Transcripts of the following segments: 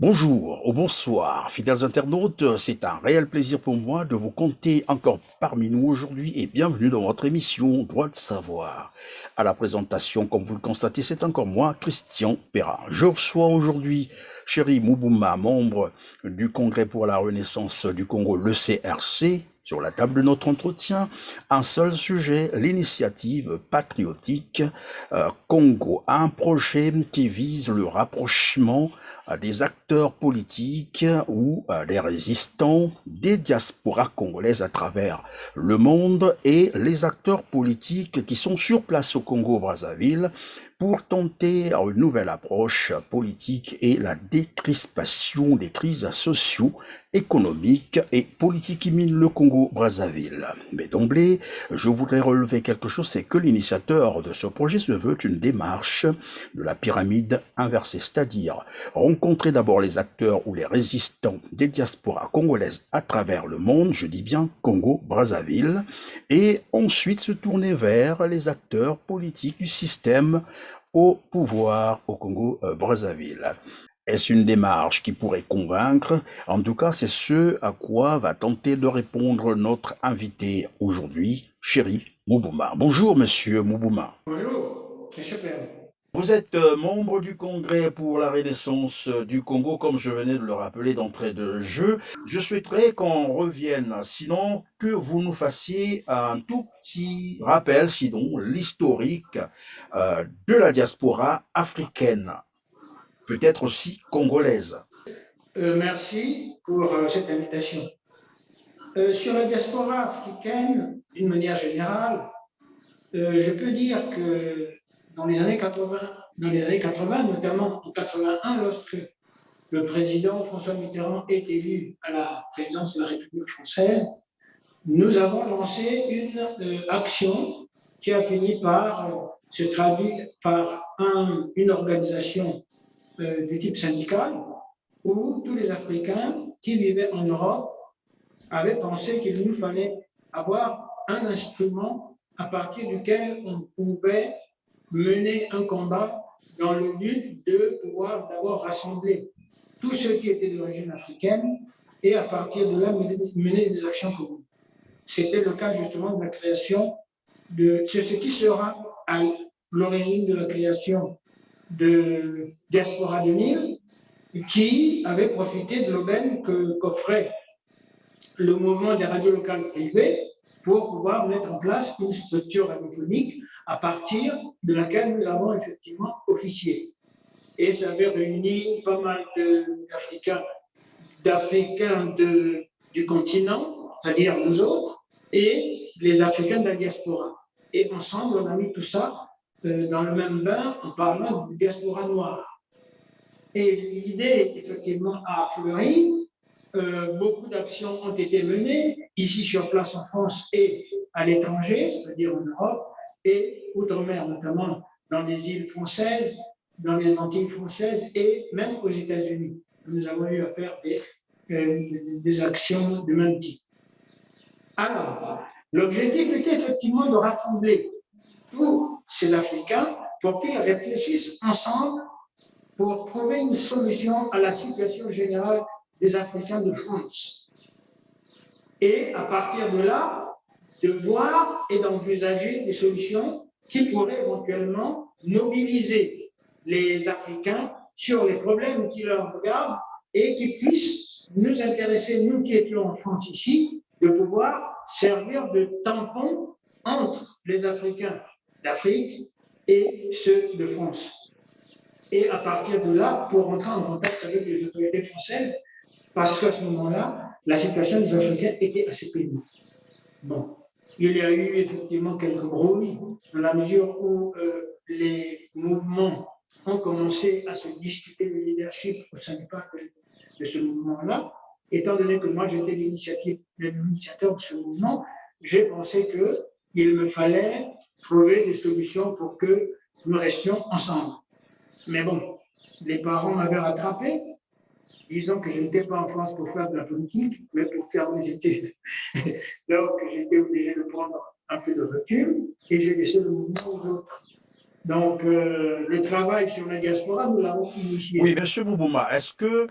Bonjour ou bonsoir, fidèles internautes, c'est un réel plaisir pour moi de vous compter encore parmi nous aujourd'hui et bienvenue dans votre émission Droit de savoir. À la présentation, comme vous le constatez, c'est encore moi, Christian Perrin. Je reçois aujourd'hui Chéri Moubouma, membre du Congrès pour la Renaissance du Congo, le CRC. Sur la table de notre entretien, un seul sujet, l'initiative patriotique Congo, un projet qui vise le rapprochement des acteurs politiques ou des résistants des diasporas congolaises à travers le monde et les acteurs politiques qui sont sur place au Congo-Brazzaville pour tenter une nouvelle approche politique et la décrispation des crises socio-économiques et politiques qui minent le Congo-Brazzaville. Mais d'emblée, je voudrais relever quelque chose, c'est que l'initiateur de ce projet se veut une démarche de la pyramide inversée, c'est-à-dire rencontrer d'abord les acteurs ou les résistants des diasporas congolaises à travers le monde, je dis bien Congo-Brazzaville, et ensuite se tourner vers les acteurs politiques du système au pouvoir au Congo-Brazzaville. Est-ce une démarche qui pourrait convaincre? En tout cas, c'est ce à quoi va tenter de répondre notre invité aujourd'hui, Chéri Moubouma. Bonjour, monsieur Moubouma. Bonjour, monsieur Perrin. Vous êtes membre du Congrès pour la Renaissance du Congo, comme je venais de le rappeler d'entrée de jeu. Je souhaiterais qu'on revienne, sinon que vous nous fassiez un tout petit rappel, sinon l'historique de la diaspora africaine, peut-être aussi congolaise. Merci pour cette invitation. Sur la diaspora africaine, d'une manière générale, je peux dire que dans les années 80, notamment en 81, lorsque le président François Mitterrand est élu à la présidence de la République française, nous avons lancé une action qui a fini par se traduire par une organisation du type syndical, où tous les Africains qui vivaient en Europe avaient pensé qu'il nous fallait avoir un instrument à partir duquel on pouvait mener un combat dans le but de pouvoir d'abord rassembler tous ceux qui étaient d'origine africaine et à partir de là mener des actions communes. C'était le cas justement de la création c'est ce qui sera à l'origine de la création de Diaspora 2000, qui avait profité de l'aubaine qu'offrait le mouvement des radios locales privées pour pouvoir mettre en place une structure radiophonique à partir de laquelle nous avons effectivement officié. Et ça avait réuni pas mal d'Africains du continent, c'est-à-dire nous autres, et les Africains de la diaspora. Et ensemble, on a mis tout ça dans le même bain en parlant de diaspora noire. Et l'idée, effectivement, a fleuri. Beaucoup d'actions ont été menées, ici sur place en France et à l'étranger, c'est-à-dire en Europe et outre-mer, notamment dans les îles françaises, dans les Antilles françaises et même aux États-Unis. Nous avons eu à faire des actions de même type. Alors, l'objectif était effectivement de rassembler tous ces Africains pour qu'ils réfléchissent ensemble pour trouver une solution à la situation générale des Africains de France. Et à partir de là, de voir et d'envisager des solutions qui pourraient éventuellement mobiliser les Africains sur les problèmes qui leur regardent et qui puissent nous intéresser, nous qui étions en France ici, de pouvoir servir de tampon entre les Africains d'Afrique et ceux de France. Et à partir de là, pour rentrer en contact avec les autorités françaises, parce qu'à ce moment-là, la situation des Africains était assez pénible. Bon, il y a eu effectivement quelques brouilles, dans la mesure où les mouvements ont commencé à se discuter le leadership au sein de ce mouvement-là. Étant donné que moi j'étais l'initiateur de ce mouvement, j'ai pensé qu'il me fallait trouver des solutions pour que nous restions ensemble. Mais bon, les parents m'avaient rattrapé, disant que je n'étais pas en France pour faire de la politique, mais pour faire mes études. Donc, j'étais obligé de prendre un peu de recul et j'ai laissé le mouvement aux autres. Donc, le travail sur la diaspora, nous l'avons initié. Oui, monsieur Moubouma, est-ce que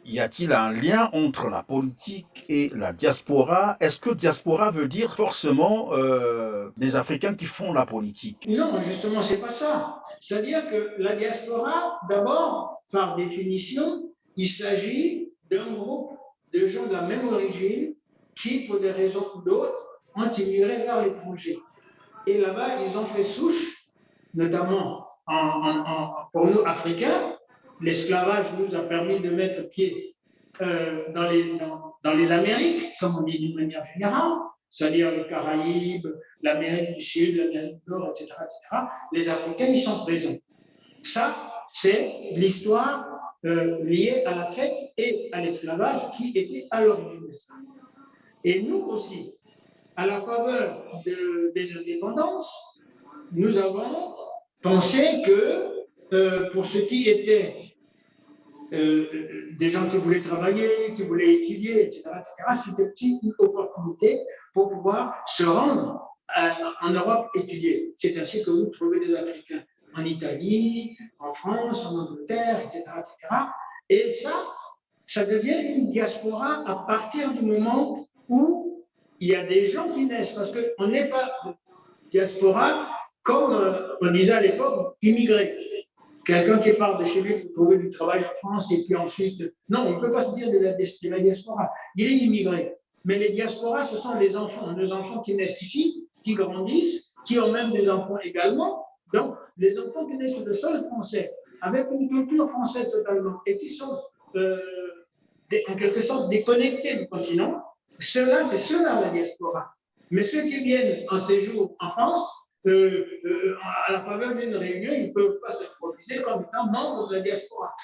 Y a-t-il un lien entre la politique et la diaspora? Est-ce que diaspora veut dire forcément des Africains qui font la politique? Non, justement, c'est pas ça. C'est-à-dire que la diaspora, d'abord, par définition, il s'agit d'un groupe de gens de la même origine qui, pour des raisons ou d'autres, ont immigré vers l'étranger. Et là-bas, ils ont fait souche, notamment pour nous, Africains. L'esclavage nous a permis de mettre pied dans les Amériques, comme on dit d'une manière générale, c'est-à-dire les Caraïbes, l'Amérique du Sud, l'Amérique du Nord, etc., etc. Les Africains, ils sont présents. Ça, c'est l'histoire liée à la traite et à l'esclavage qui était à l'origine de ça. Et nous aussi, à la faveur des indépendances, nous avons pensé que pour ce qui était des gens qui voulaient travailler, qui voulaient étudier, etc., c'était une opportunité pour pouvoir se rendre en Europe étudier. C'est ainsi que vous trouvez des Africains en Italie, en France, en Angleterre, etc., etc. Et ça devient une diaspora à partir du moment où il y a des gens qui naissent, parce qu'on n'est pas diaspora comme on disait à l'époque, immigré. Quelqu'un qui part de chez lui pour trouver du travail en France et puis ensuite. Non, il ne peut pas se dire de la diaspora. Il est immigré. Mais les diasporas, ce sont les enfants qui naissent ici, qui grandissent, qui ont même des enfants également. Donc, les enfants qui naissent sur le sol français, avec une culture française totalement, et qui sont en quelque sorte déconnectés du continent, c'est cela la diaspora. Mais ceux qui viennent en séjour en France, à la faveur d'une réunion, ils ne peuvent pas se produire comme étant membres de la diaspora.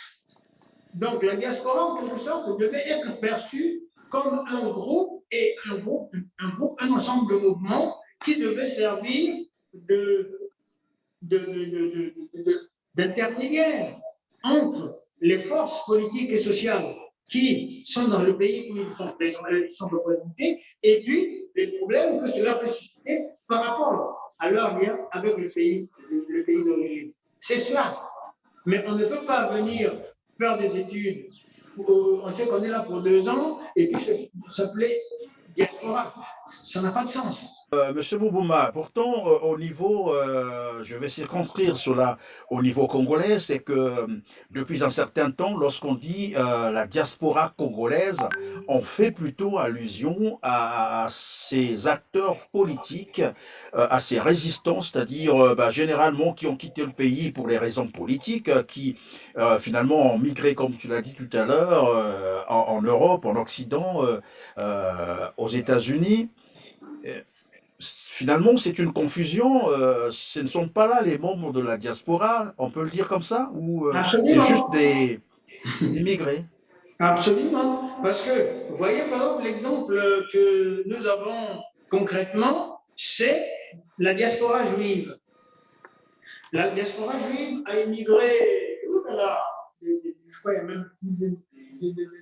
Donc la diaspora, en quelque sorte, devait être perçue comme un groupe, un ensemble de mouvements qui devait servir d'intermédiaire entre les forces politiques et sociales qui sont dans le pays où ils sont représentés, et puis les problèmes que cela peut susciter par rapport à leur lien avec le pays d'origine. C'est cela. Mais on ne peut pas venir faire des études. On sait qu'on est là pour 2 ans et puis s'appeler diaspora. Ça n'a pas de sens. Monsieur Boubouma, pourtant, au niveau, je vais circonscrire cela au niveau congolais, c'est que depuis un certain temps, lorsqu'on dit la diaspora congolaise, on fait plutôt allusion à ces acteurs politiques, à ces résistants, c'est-à-dire généralement qui ont quitté le pays pour les raisons politiques, qui finalement ont migré, comme tu l'as dit tout à l'heure, en Europe, en Occident, aux États-Unis. Finalement, c'est une confusion. Ce ne sont pas là les membres de la diaspora, on peut le dire comme ça, ou c'est juste Absolument. des immigrés. Absolument. Parce que, vous voyez, par exemple, l'exemple que nous avons concrètement, c'est la diaspora juive. La diaspora juive a immigré, je crois, il y a même plus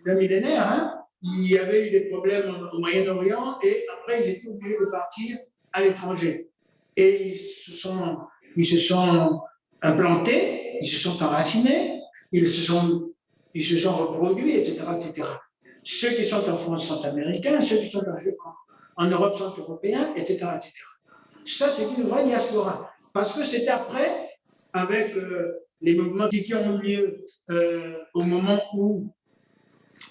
d'un millénaire. Hein. Il y avait eu des problèmes au Moyen-Orient et après, ils étaient obligés de partir à l'étranger. Et ils se sont implantés, ils se sont enracinés, ils se sont reproduits, etc., etc. Ceux qui sont en France sont américains, ceux qui sont en Europe sont européens, etc., etc. Ça, c'est une vraie diaspora. Parce que c'est après, avec les mouvements qui ont eu lieu au moment où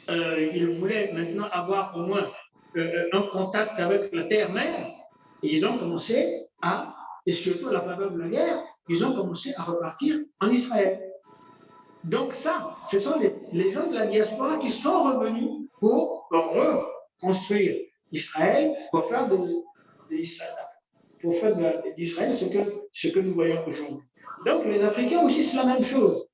ils voulaient maintenant avoir au moins un contact avec la terre-mère, et ils ont commencé et surtout à la faveur de la guerre, ils ont commencé à repartir en Israël. Donc ça, ce sont les gens de la diaspora qui sont revenus pour reconstruire Israël, pour faire d'Israël ce que nous voyons aujourd'hui. Donc les Africains aussi, c'est la même chose.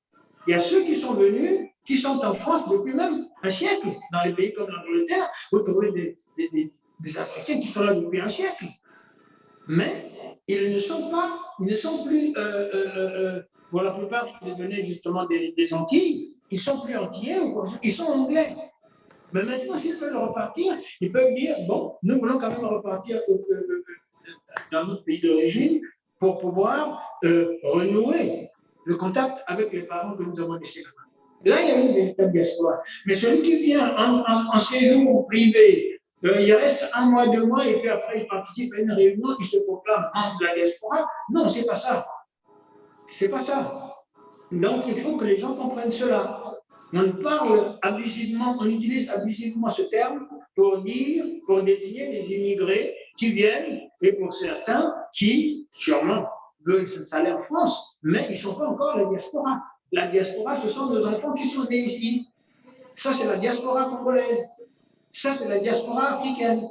Il y a ceux qui sont venus, qui sont en France depuis même un siècle. Dans les pays comme l'Angleterre, vous trouvez des Africains qui sont là depuis un siècle. Mais ils ne sont plus, pour la plupart qui venaient justement des Antilles, ils sont plus antillais, ils sont anglais. Mais maintenant, s'ils veulent repartir, ils peuvent dire, bon, nous voulons quand même repartir dans notre pays d'origine pour pouvoir renouer le contact avec les parents que nous avons laissés là-bas. Là, il y a une véritable diaspora. Mais celui qui vient en séjour privé, il reste un mois, 2 mois, et puis après, il participe à une réunion, il se proclame membre de la diaspora. Non, c'est pas ça. C'est pas ça. Donc, il faut que les gens comprennent cela. On parle abusivement, on utilise abusivement ce terme pour dire, pour désigner les immigrés qui viennent, et pour certains qui, sûrement, veulent s'installer en France, mais ils ne sont pas encore la diaspora. La diaspora, ce sont nos enfants qui sont nés ici. Ça, c'est la diaspora congolaise. Ça, c'est la diaspora africaine.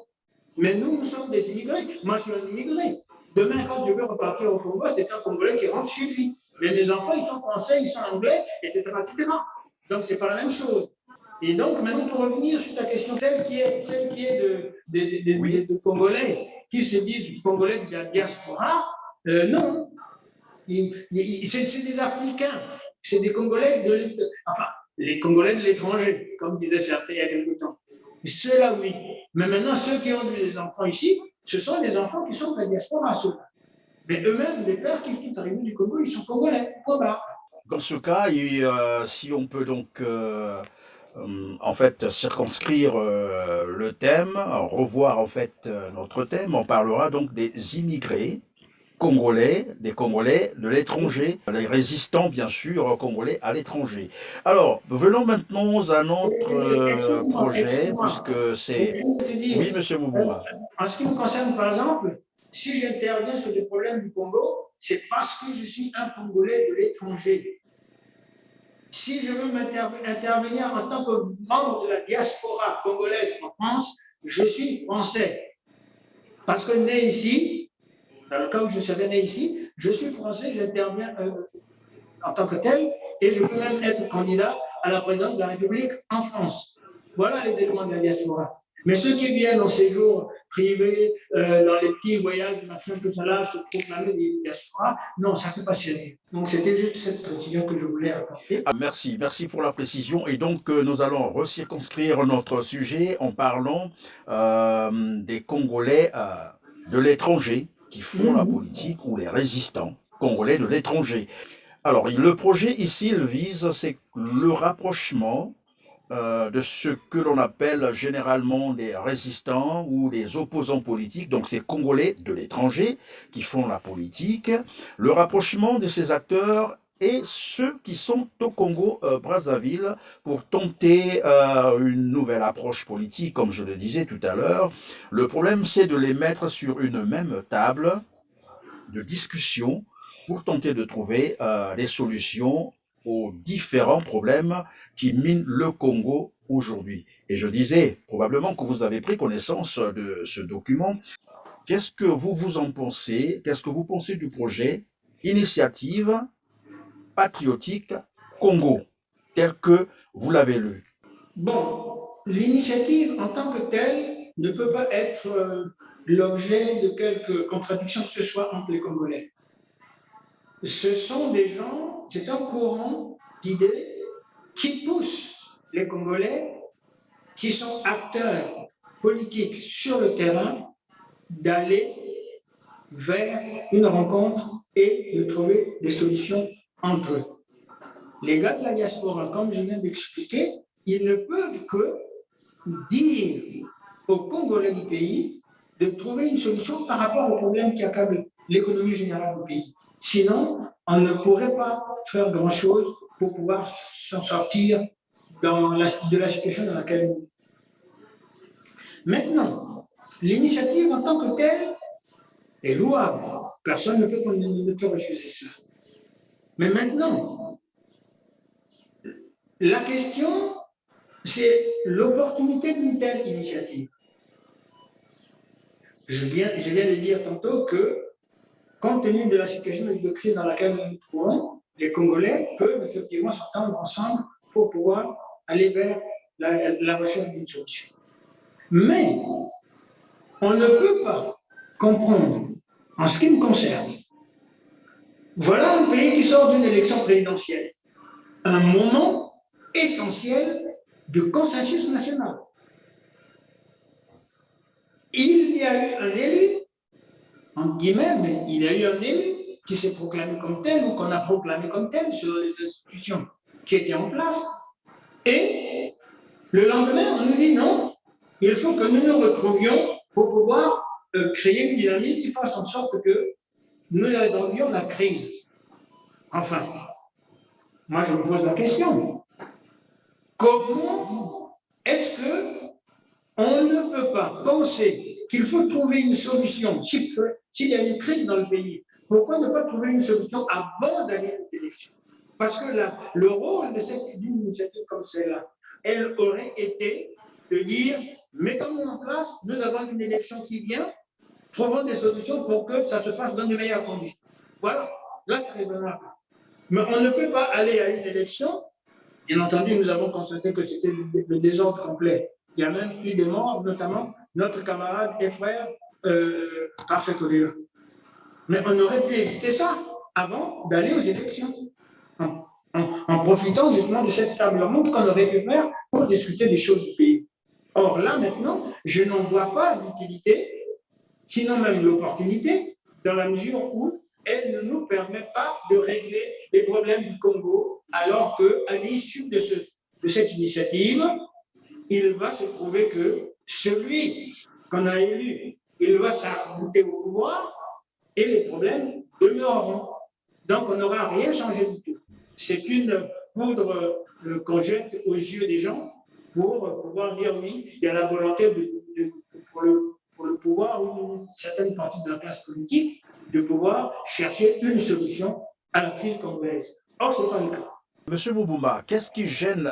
Mais nous, nous sommes des immigrés. Moi, je suis un immigré. Demain, quand je veux repartir au Congo, c'est un Congolais qui rentre chez lui. Mais mes enfants, ils sont français, ils sont anglais, etc., etc. Donc, ce n'est pas la même chose. Et donc, maintenant, pour revenir sur ta question, celle qui est de Congolais qui se disent Congolais de la diaspora, non. C'est des Africains. C'est des Congolais de l'étranger. Enfin, les Congolais de l'étranger, comme disaient certains il y a quelque temps. Ceux-là, oui. Mais maintenant, ceux qui ont des enfants ici, ce sont des enfants qui sont de la diaspora, ceux-là. Mais eux-mêmes, les pères qui sont arrivés du Congo, ils sont Congolais. Voilà. Dans ce cas, si on peut donc en fait circonscrire le thème, revoir en fait notre thème, on parlera donc des immigrés congolais, des Congolais de l'étranger, les résistants bien sûr congolais à l'étranger. Alors, venons maintenant à notre projet, Excuse-moi. puisque c'est... Oui, monsieur Moubouma. En ce qui me concerne, par exemple, si j'interviens sur les problèmes du Congo, c'est parce que je suis un Congolais de l'étranger. Si je veux intervenir en tant que membre de la diaspora congolaise en France, je suis français. Parce que né ici, dans le cas où je serais né ici, je suis français, j'interviens en tant que tel, et je peux même être candidat à la présidence de la République en France. Voilà les éléments de la diaspora. Mais ceux qui viennent en séjour privé, dans les petits voyages, machin, tout ça là, se proclamer des diasporas, non, ça ne peut pas servir. Donc c'était juste cette précision que je voulais apporter. Ah, merci pour la précision. Et donc, nous allons recirconscrire notre sujet en parlant des Congolais de l'étranger qui font la politique ou les résistants congolais de l'étranger. Alors, le projet ici, il vise, c'est le rapprochement de ce que l'on appelle généralement des résistants ou des opposants politiques, donc ces Congolais de l'étranger qui font la politique, le rapprochement de ces acteurs et ceux qui sont au Congo-Brazzaville pour tenter une nouvelle approche politique, comme je le disais tout à l'heure. Le problème, c'est de les mettre sur une même table de discussion pour tenter de trouver des solutions aux différents problèmes qui minent le Congo aujourd'hui. Et je disais, probablement que vous avez pris connaissance de ce document. Qu'est-ce que vous en pensez? Qu'est-ce que vous pensez du projet Initiative patriotique Congo, tel que vous l'avez lu? Bon, l'initiative en tant que telle ne peut pas être l'objet de quelque contradiction que ce soit entre les Congolais. Ce sont des gens, c'est un courant d'idées qui pousse les Congolais, qui sont acteurs politiques sur le terrain, d'aller vers une rencontre et de trouver des solutions entre eux. Les gars de la diaspora, comme je viens d'expliquer, ils ne peuvent que dire aux Congolais du pays de trouver une solution par rapport aux problèmes qui accablent l'économie générale du pays. Sinon, on ne pourrait pas faire grand-chose pour pouvoir s'en sortir de la situation dans laquelle nous sommes. Maintenant, l'initiative en tant que telle est louable. Personne ne peut refuser ça. Mais maintenant, la question, c'est l'opportunité d'une telle initiative. Je viens de dire tantôt que, compte tenu de la situation de crise dans laquelle nous nous trouvons, les Congolais peuvent effectivement s'entendre ensemble pour pouvoir aller vers la recherche d'une solution. Mais on ne peut pas comprendre, en ce qui me concerne, voilà un pays qui sort d'une élection présidentielle, un moment essentiel de consensus national. Il y a eu un élu, en guillemets, mais il y a eu un élu qui s'est proclamé comme tel ou qu'on a proclamé comme tel sur les institutions. qui était en place. Et le lendemain, on nous dit non, il faut que nous nous retrouvions pour pouvoir créer une dynamique qui fasse en sorte que nous résolvions la crise. Enfin, moi je me pose la question, comment est-ce que on ne peut pas penser qu'il faut trouver une solution s'il y a une crise dans le pays? Pourquoi ne pas trouver une solution avant d'aller aux élections? Parce que le rôle d'une initiative comme celle-là, elle aurait été de dire, mettons-nous en place, nous avons une élection qui vient, trouvons des solutions pour que ça se passe dans de meilleures conditions. Voilà, là c'est raisonnable. Mais on ne peut pas aller à une élection. Bien entendu, nous avons constaté que c'était le désordre complet. Il y a même eu des morts, notamment notre camarade et frère Parfait Koléa. Mais on aurait pu éviter ça avant d'aller aux élections, en profitant justement de cette table ronde qu'on aurait pu faire pour discuter des choses du pays. Or là, maintenant, je n'en vois pas l'utilité, sinon même l'opportunité, dans la mesure où elle ne nous permet pas de régler les problèmes du Congo, alors qu'à l'issue de cette initiative, il va se prouver que celui qu'on a élu, il va s'arc-bouter au pouvoir et les problèmes demeureront. Donc, on n'aura rien changé du tout. C'est une poudre qu'on jette aux yeux des gens pour pouvoir dire oui, il y a la volonté pour le pouvoir ou une certaine partie de la classe politique de pouvoir chercher une solution à la crise congolaise. Or, ce n'est pas le cas. Monsieur Moubouma, qu'est-ce qui gêne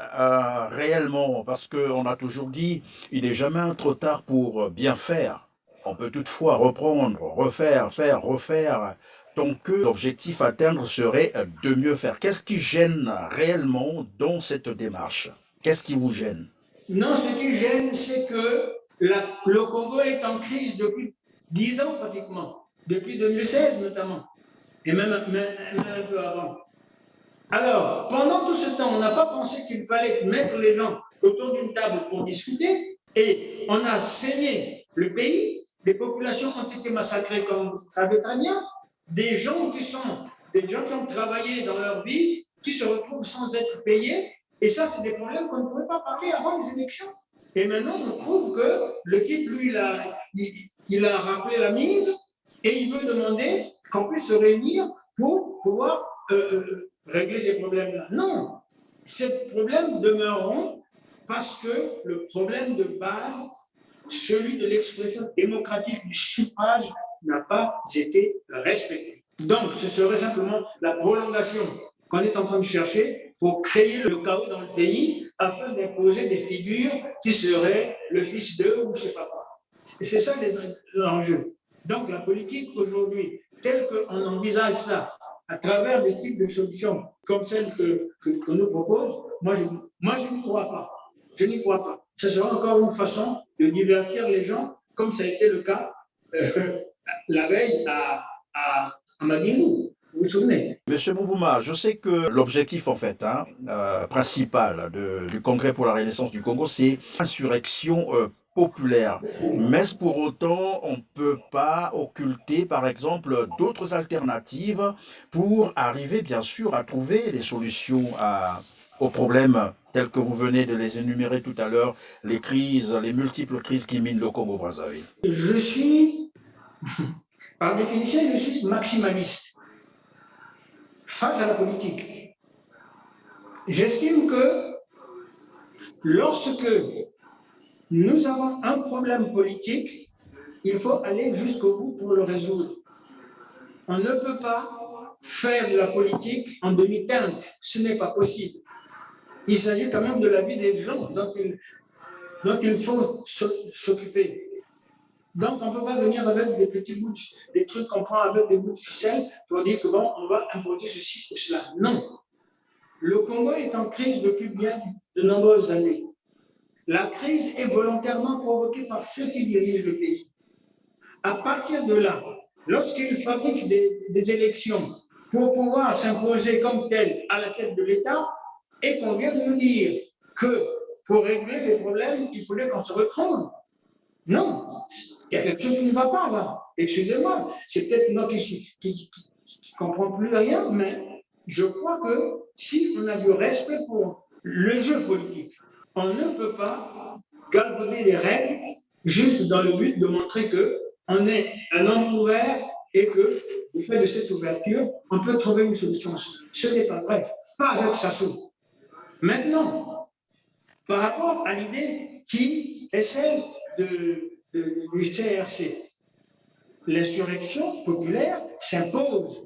réellement? Parce qu'on a toujours dit, il n'est jamais trop tard pour bien faire. On peut toutefois reprendre, refaire, faire, refaire, tant que l'objectif à atteindre serait de mieux faire. Qu'est-ce qui gêne réellement dans cette démarche? Qu'est-ce qui vous gêne? Non, ce qui gêne, c'est que le Congo est en crise depuis 10 ans pratiquement, depuis 2016 notamment, et même un peu avant. Alors, pendant tout ce temps, on n'a pas pensé qu'il fallait mettre les gens autour d'une table pour discuter, et on a saigné le pays, des populations ont été massacrées, comme vous savez très bien, des gens qui ont travaillé dans leur vie, qui se retrouvent sans être payés, et ça, c'est des problèmes qu'on ne pouvait pas parler avant les élections. Et maintenant, on trouve que le type, lui, il a rappelé la mise, et il veut demander qu'on puisse se réunir pour pouvoir régler ces problèmes-là. Non, ces problèmes demeureront parce que le problème de base, celui de l'expression démocratique du suffrage, n'a pas été respecté. Donc, ce serait simplement la prolongation qu'on est en train de chercher pour créer le chaos dans le pays afin d'imposer des figures qui seraient le fils d'eux ou je ne sais pas quoi. C'est ça l'enjeu. Donc, la politique aujourd'hui, telle qu'on envisage ça, à travers des types de solutions comme celles que nous propose, moi je n'y crois pas. Je n'y crois pas. Ce sera encore une façon de divertir les gens, comme ça a été le cas la veille à Madinou. Vous vous souvenez? Monsieur Moubouma, je sais que l'objectif en fait principal du Congrès pour la Renaissance du Congo, c'est l'insurrection populaire. Mais pour autant, on ne peut pas occulter, par exemple, d'autres alternatives pour arriver, bien sûr, à trouver des solutions aux problèmes tels que vous venez de les énumérer tout à l'heure, les crises, les multiples crises qui minent le Congo-Brazzaville. Je suis, par définition, je suis maximaliste face à la politique. J'estime que lorsque nous avons un problème politique, il faut aller jusqu'au bout pour le résoudre. On ne peut pas faire de la politique en demi-teinte, ce n'est pas possible. Il s'agit quand même de la vie des gens dont il faut s'occuper. Donc, on ne peut pas venir avec des petits bouts, des trucs qu'on prend avec des bouts de ficelle pour dire que bon, on va imposer ceci ou cela. Non. Le Congo est en crise depuis bien de nombreuses années. La crise est volontairement provoquée par ceux qui dirigent le pays. À partir de là, lorsqu'ils fabriquent des élections pour pouvoir s'imposer comme tel à la tête de l'État, et qu'on vient de nous dire que pour régler les problèmes, il faudrait qu'on se retrouve. Non, il y a quelque chose qui ne va pas là. Excusez-moi, c'est peut-être moi qui ne comprends plus rien, mais je crois que si on a du respect pour le jeu politique, on ne peut pas galvauder les règles juste dans le but de montrer qu'on est un homme ouvert et que, du fait de cette ouverture, on peut trouver une solution. Ce n'est pas vrai, pas avec Sassou. Maintenant, par rapport à l'idée qui est celle du CRC, l'insurrection populaire s'impose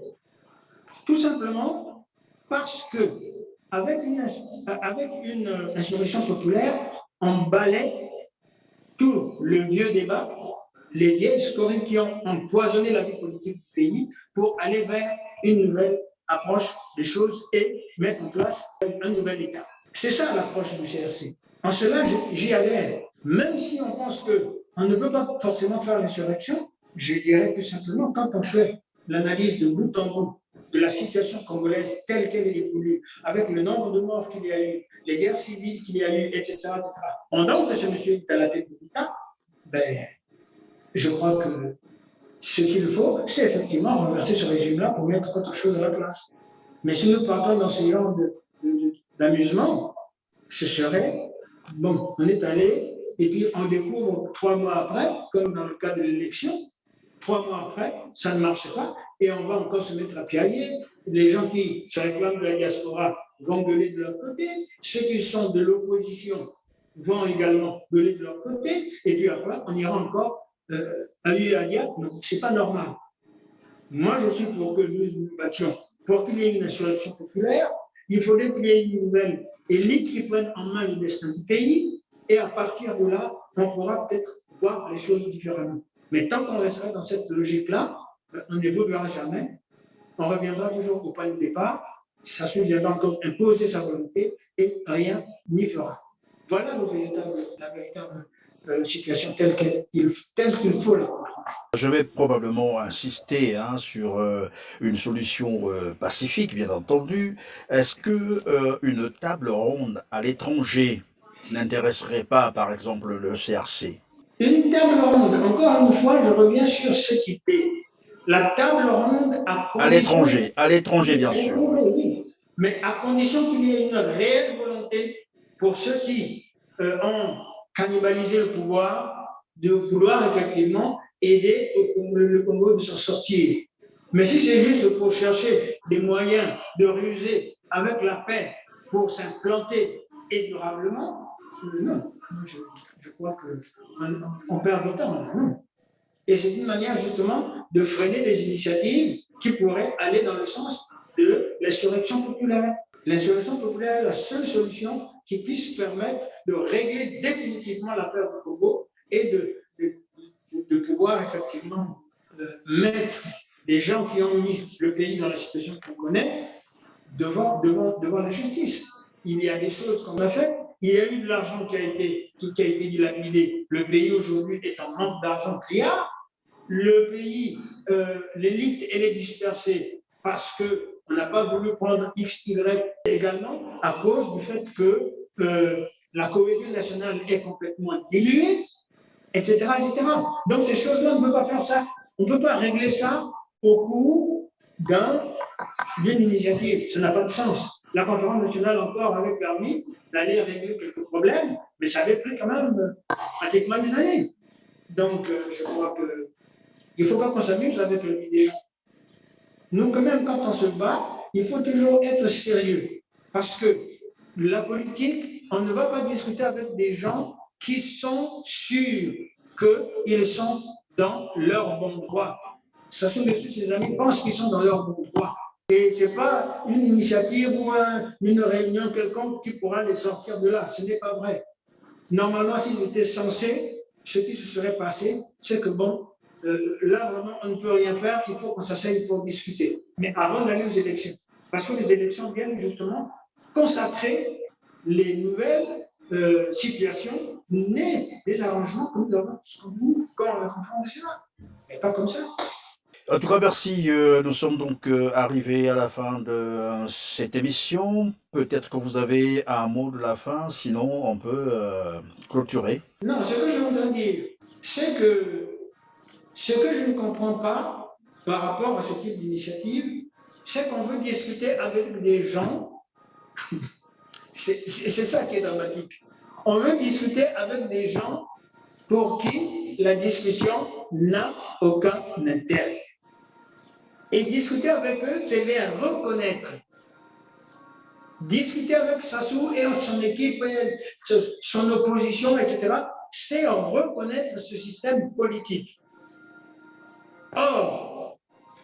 tout simplement parce que avec une insurrection populaire, on balaie tout le vieux débat, les vieilles scories qui ont empoisonné la vie politique du pays pour aller vers une nouvelle approche des choses et mettre en place un nouvel État. C'est ça l'approche du CRC. En cela, j'y adhère. Même si on pense qu'on ne peut pas forcément faire l'insurrection, je dirais tout simplement, quand on fait l'analyse de bout en bout de la situation congolaise telle qu'elle est évoluée, avec le nombre de morts qu'il y a eu, les guerres civiles qu'il y a eu, etc., pendant que ce monsieur est à la tête de l'État, ben, je crois que ce qu'il faut, c'est effectivement renverser ce régime-là pour mettre autre chose à la place. Mais si nous partons dans ce genre d'amusement, ce serait, bon, on est allé, et puis on découvre 3 mois après, comme dans le cas de l'élection, 3 mois après, ça ne marche pas, et on va encore se mettre à piailler. Les gens qui se réclament de la diaspora vont gueuler de leur côté, ceux qui sont de l'opposition vont également gueuler de leur côté, et puis après, on ira encore à lui à dire, non, c'est pas normal. Moi, je suis pour que nous nous battions, pour qu'il y ait une insurrection populaire, il faudrait qu'il y ait une nouvelle élite qui prenne en main le destin du pays, et à partir de là, on pourra peut-être voir les choses différemment. Mais tant qu'on restera dans cette logique-là, on n'évoluera jamais. On reviendra toujours au point de départ. Ça se viendra encore imposer sa volonté et rien n'y fera. Voilà la véritable situation telle qu'il faut la comprendre. Je vais probablement insister sur une solution pacifique, bien entendu. Est-ce que une table ronde à l'étranger n'intéresserait pas, par exemple, le CRC? Une table ronde, encore une fois, je reviens sur cette idée. La table ronde à l'étranger, bien sûr. Oui, mais à condition qu'il y ait une réelle volonté pour ceux qui ont cannibalisé le pouvoir, de vouloir effectivement aider le Congo de s'en sortir. Mais si c'est juste pour chercher des moyens de ruser avec la paix pour s'implanter et durablement, non. Je crois qu'on perd du temps. Non. Et c'est une manière justement de freiner des initiatives qui pourraient aller dans le sens de l'insurrection populaire. L'insurrection populaire est la seule solution qui puisse permettre de régler définitivement l'affaire du Congo et de pouvoir effectivement mettre des gens qui ont mis le pays dans la situation qu'on connaît devant la justice. Il y a des choses qu'on a faites. Il y a eu de l'argent qui a été dilapidé. Le pays aujourd'hui est en manque d'argent criard. Le pays, l'élite, elle est dispersée parce qu'on n'a pas voulu prendre X, Y également à cause du fait que la cohésion nationale est complètement diluée, etc., etc. Donc ces choses-là, on ne peut pas faire ça. On ne peut pas régler ça au cours d'une initiative. Ça n'a pas de sens. La conférence nationale encore avait permis d'aller régler quelques problèmes, mais ça avait pris quand même pratiquement une année. Donc je crois que il ne faut pas qu'on s'amuse avec le vie des gens. Nous, quand même, quand on se bat, il faut toujours être sérieux. Parce que la politique, on ne va pas discuter avec des gens qui sont sûrs qu'ils sont dans leur bon droit. Ça sont dessus, ses amis pensent qu'ils sont dans leur bon droit. Et ce n'est pas une initiative ou une réunion quelconque qui pourra les sortir de là. Ce n'est pas vrai. Normalement, s'ils étaient censés, ce qui se serait passé, c'est que bon, là, vraiment, on ne peut rien faire, il faut qu'on s'asseye pour discuter. Mais avant d'aller aux élections. Parce que les élections viennent justement consacrer les nouvelles situations nées des arrangements que nous avons quand la conférence nationale. Et pas comme ça. En tout cas, merci. Nous sommes donc arrivés à la fin de cette émission. Peut-être que vous avez un mot de la fin, sinon on peut clôturer. Non, ce que je voudrais dire, c'est que ce que je ne comprends pas par rapport à ce type d'initiative, c'est qu'on veut discuter avec des gens, c'est ça qui est dramatique. On veut discuter avec des gens pour qui la discussion n'a aucun intérêt. Et discuter avec eux, c'est les reconnaître. Discuter avec Sassou et son équipe, son opposition, etc., c'est reconnaître ce système politique. Or,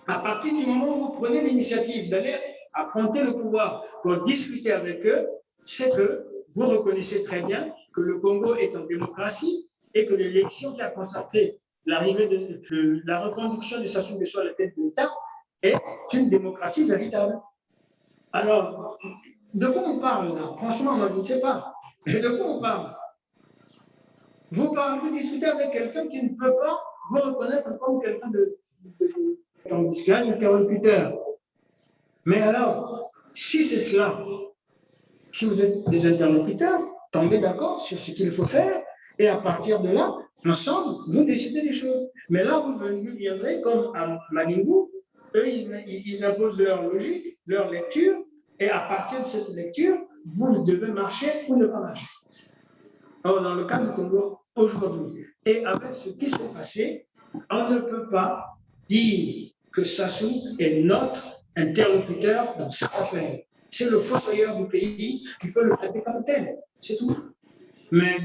à partir du moment où vous prenez l'initiative d'aller affronter le pouvoir pour discuter avec eux, c'est que vous reconnaissez très bien que le Congo est en démocratie et que l'élection qui a consacré l'arrivée de la reconduction de Sassou Nguesso à la tête de l'État est une démocratie véritable. Alors, de quoi on parle là? Franchement, moi, je ne sais pas. De quoi on parle? Vous discutez avec quelqu'un qui ne peut pas vous reconnaître comme quelqu'un un interlocuteur. Mais alors, si c'est cela, si vous êtes des interlocuteurs, tombez d'accord sur ce qu'il faut faire, et à partir de là, ensemble, vous décidez des choses. Mais là, vous viendrez comme à Maningou, eux, ils imposent leur logique, leur lecture, et à partir de cette lecture, vous devez marcher ou ne pas marcher. Or, dans le cas du Congo, aujourd'hui, et avec ce qui s'est passé, on ne peut pas dire que Sassou est notre interlocuteur dans cette affaire. C'est le fossoyeur du pays qui faut le traiter comme tel. C'est tout. Mais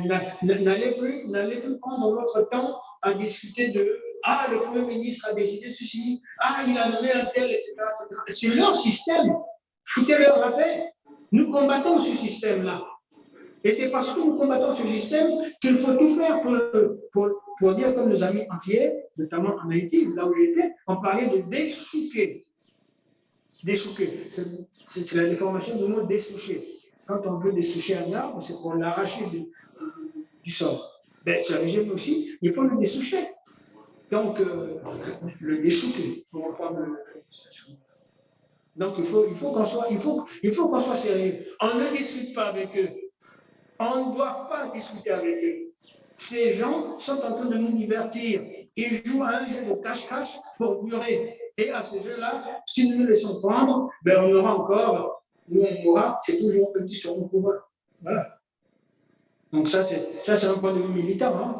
n'allez plus prendre votre temps à discuter de ah, le Premier ministre a décidé ceci, ah, il a nommé un tel, etc. C'est leur système. Foutez-leur la paix. Nous combattons ce système-là. Et c'est parce que nous combattons ce système qu'il faut tout faire pour dire, comme nos amis entiers, notamment en Haïti, là où j'étais, on parlait de dessouquer. Dessouquer. C'est la déformation du mot dessoucher. Quand on veut dessoucher un arbre, c'est pour l'arracher du sol. Ben, ce régime aussi, il faut le dessoucher. Donc, le dessouquer, pour reprendre donc, il faut qu'on soit sérieux. On ne discute pas avec eux. On ne doit pas discuter avec eux. Ces gens sont en train de nous divertir. Ils jouent à un jeu de cache-cache pour durer. Et à ce jeu-là, si nous nous laissons prendre, ben on aura encore, nous on mourra, c'est toujours eux qui seront au pouvoir. Voilà. Donc ça, c'est un point de vue militant. Hein.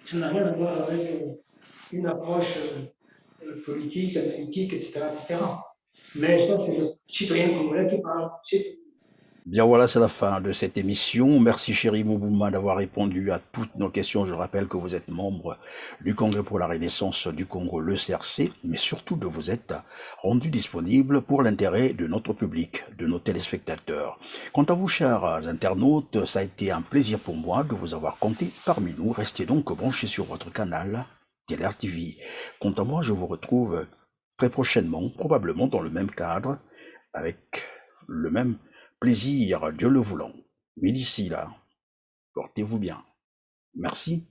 Ça n'a rien à voir avec une approche politique, analytique, etc., etc. Mais je pense que c'est le citoyen congolais qui parle. Bien voilà, c'est la fin de cette émission. Merci chéri Moubouma d'avoir répondu à toutes nos questions. Je rappelle que vous êtes membre du Congrès pour la Renaissance du Congo, le CRC, mais surtout de vous être rendu disponible pour l'intérêt de notre public, de nos téléspectateurs. Quant à vous, chers internautes, ça a été un plaisir pour moi de vous avoir compté parmi nous. Restez donc branchés sur votre canal TLR TV. Quant à moi, je vous retrouve très prochainement, probablement dans le même cadre, avec le même plaisir, Dieu le voulant. Mais d'ici là, portez-vous bien. Merci.